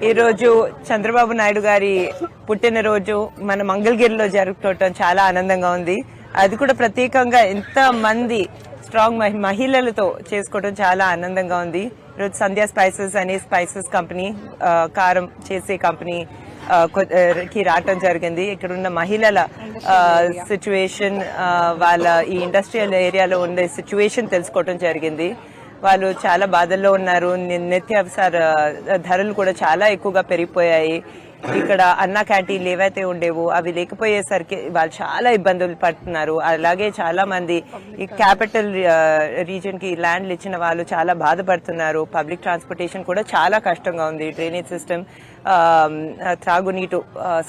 ఈ రోజు చంద్రబాబు నాయుడు గారి పుట్టినరోజు మన మంగళగిరిలో జరుపుకోవటం చాలా ఆనందంగా ఉంది. అది కూడా ప్రత్యేకంగా ఎంత మంది స్ట్రాంగ్ మహిళలతో చేసుకోవడం చాలా ఆనందంగా ఉంది. ఈరోజు సంధ్యా స్పైసెస్ అనే స్పైసెస్ కంపెనీ, కారం చేసే కంపెనీ కి రావటం జరిగింది. ఇక్కడ ఉన్న మహిళల సిచ్యువేషన్, వాళ్ళ ఈ ఇండస్ట్రియల్ ఏరియాలో ఉండే సిచ్యువేషన్ తెలుసుకోవటం జరిగింది. వాళ్ళు చాలా బాధల్లో ఉన్నారు. నిత్యావసర ధరలు కూడా చాలా ఎక్కువగా పెరిగిపోయాయి. ఇక్కడ అన్న క్యాంటీన్లు ఏవైతే ఉండేవో అవి లేకపోయేసరికి వాళ్ళు చాలా ఇబ్బందులు పడుతున్నారు. అలాగే చాలా మంది ఈ క్యాపిటల్ రీజన్ కి ల్యాండ్లు ఇచ్చిన వాళ్ళు చాలా బాధపడుతున్నారు. పబ్లిక్ ట్రాన్స్పోర్టేషన్ కూడా చాలా కష్టంగా ఉంది. డ్రైనేజ్ సిస్టమ్, త్రాగునీటు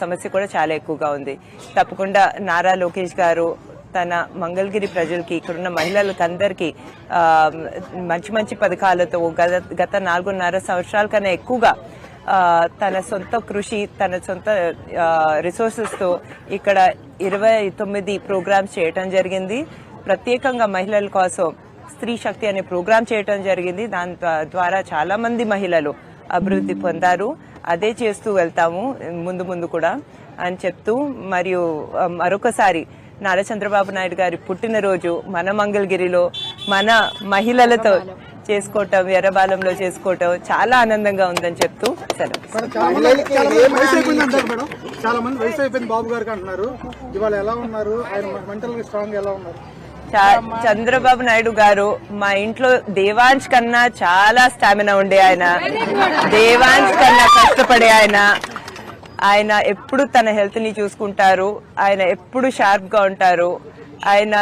సమస్య కూడా చాలా ఎక్కువగా ఉంది. తప్పకుండా నారా లోకేష్ గారు తన మంగళగిరి ప్రజలకి, ఇక్కడున్న మహిళలకు అందరికీ మంచి మంచి పథకాలతో గత 4.5 సంవత్సరాల కన్నా ఎక్కువగా తన సొంత కృషి, తన సొంత రిసోర్సెస్ తో ఇక్కడ 29 ప్రోగ్రామ్స్ చేయటం జరిగింది. ప్రత్యేకంగా మహిళల కోసం స్త్రీ శక్తి అనే ప్రోగ్రాం చేయటం జరిగింది. దాని ద్వారా చాలా మంది మహిళలు అభివృద్ధి పొందారు. అదే చేస్తూ వెళ్తాము ముందు ముందు కూడా అని చెప్తూ, మరియు మరొకసారి నారా చంద్రబాబు నాయుడు గారి పుట్టినరోజు మన మంగళగిరిలో మన మహిళలతో చేసుకోవటం, ఎర్రబాలంలో చేసుకోవటం చాలా ఆనందంగా ఉందని చెప్తూ చాలా మంది వయసు అయిపోయింది బాబు గారికి అంటున్నారు. ఇవాళ ఎలా ఉన్నారు? ఆయన మెంటల్ గా స్ట్రాంగ్ ఎలా ఉన్నారు? చంద్రబాబు నాయుడు గారు మా ఇంట్లో దేవాంశ్ కన్నా చాలా స్టామినా ఉండే ఆయన, దేవాంశ్ కన్నా కష్టపడే ఆయన ఎప్పుడు తన హెల్త్ ని చూసుకుంటారు. ఆయన ఎప్పుడు షార్ప్ గా ఉంటారు. ఆయన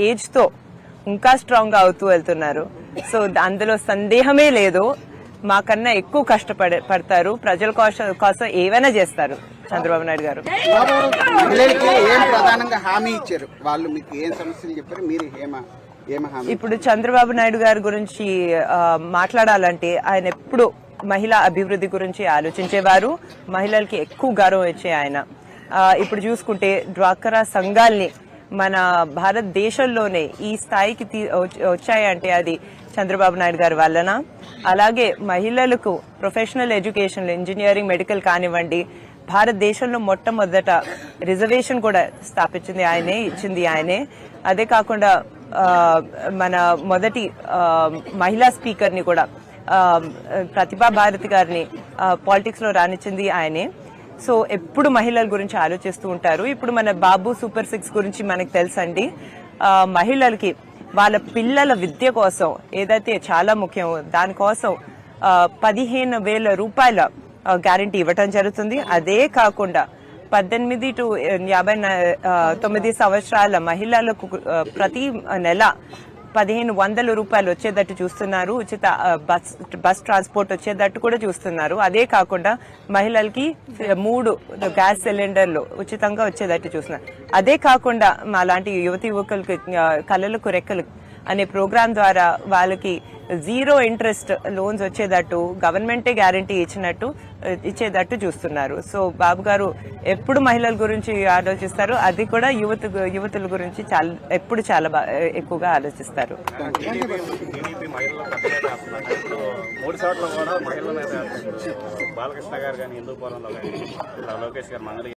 ఏజ్ తో ఇంకా స్ట్రాంగ్ గా అవుతూ వెళ్తున్నారు. సో అందులో సందేహమే లేదు. మాకన్నా ఎక్కువ కష్టపడతారు. ప్రజల కోసం ఏవైనా చేస్తారు చంద్రబాబు నాయుడు గారు. ఇప్పుడు చంద్రబాబు నాయుడు గారి గురించి మాట్లాడాలంటే ఆయన ఎప్పుడు మహిళా అభివృద్ధి గురించి ఆలోచించేవారు. మహిళలకి ఎక్కువ గౌరవం ఇచ్చే ఆయన. ఇప్పుడు చూసుకుంటే డ్వాక్రా సంఘాల్ని మన భారతదేశంలోనే ఈ స్థాయికి వచ్చాయంటే అది చంద్రబాబు నాయుడు గారి వల్లన. అలాగే మహిళలకు ప్రొఫెషనల్ ఎడ్యుకేషన్, ఇంజనీరింగ్, మెడికల్ కానివ్వండి, భారతదేశంలో మొట్టమొదట రిజర్వేషన్ కూడా స్థాపించింది ఆయనే, ఇచ్చింది ఆయనే. అదే కాకుండా మన మొదటి మహిళా స్పీకర్ ని కూడా, ప్రతిభా భారతి గారిని పాలిటిక్స్ లో రానిచ్చింది ఆయనే. సో ఎప్పుడు మహిళల గురించి ఆలోచిస్తూ ఉంటారు. ఇప్పుడు మన బాబు సూపర్ 6 గురించి మనకు తెలుసండి. మహిళలకి వాళ్ళ పిల్లల విద్య కోసం ఏదైతే చాలా ముఖ్యం, దానికోసం 15,000 రూపాయల గ్యారంటీ ఇవ్వటం జరుగుతుంది. అదే కాకుండా 18 to 59 సంవత్సరాల మహిళలకు ప్రతి నెల 1,500 రూపాయలు వచ్చేటట్టు చూస్తున్నారు. ఉచిత బస్ ట్రాన్స్పోర్ట్ వచ్చేటట్టు కూడా చూస్తున్నారు. అదే కాకుండా మహిళలకి 3 గ్యాస్ సిలిండర్లు ఉచితంగా వచ్చేటట్టు చూస్తున్నారు. అదే కాకుండా మా లాంటి యువతి యువకులకి కళలకు రెక్కలు అనే ప్రోగ్రాం ద్వారా వాళ్ళకి 0 ఇంట్రెస్ట్ లోన్స్ వచ్చేటట్టు గవర్నమెంటే గ్యారంటీ ఇచ్చేటట్టు చూస్తున్నారు. సో బాబు గారు ఎప్పుడు మహిళల గురించి ఆలోచిస్తారు. అది కూడా యువతుల గురించి ఎప్పుడు చాలా ఎక్కువగా ఆలోచిస్తారు. బాలకృష్ణ గారు కానీ హిందూపురంలో కానీ లోకేష్ గారు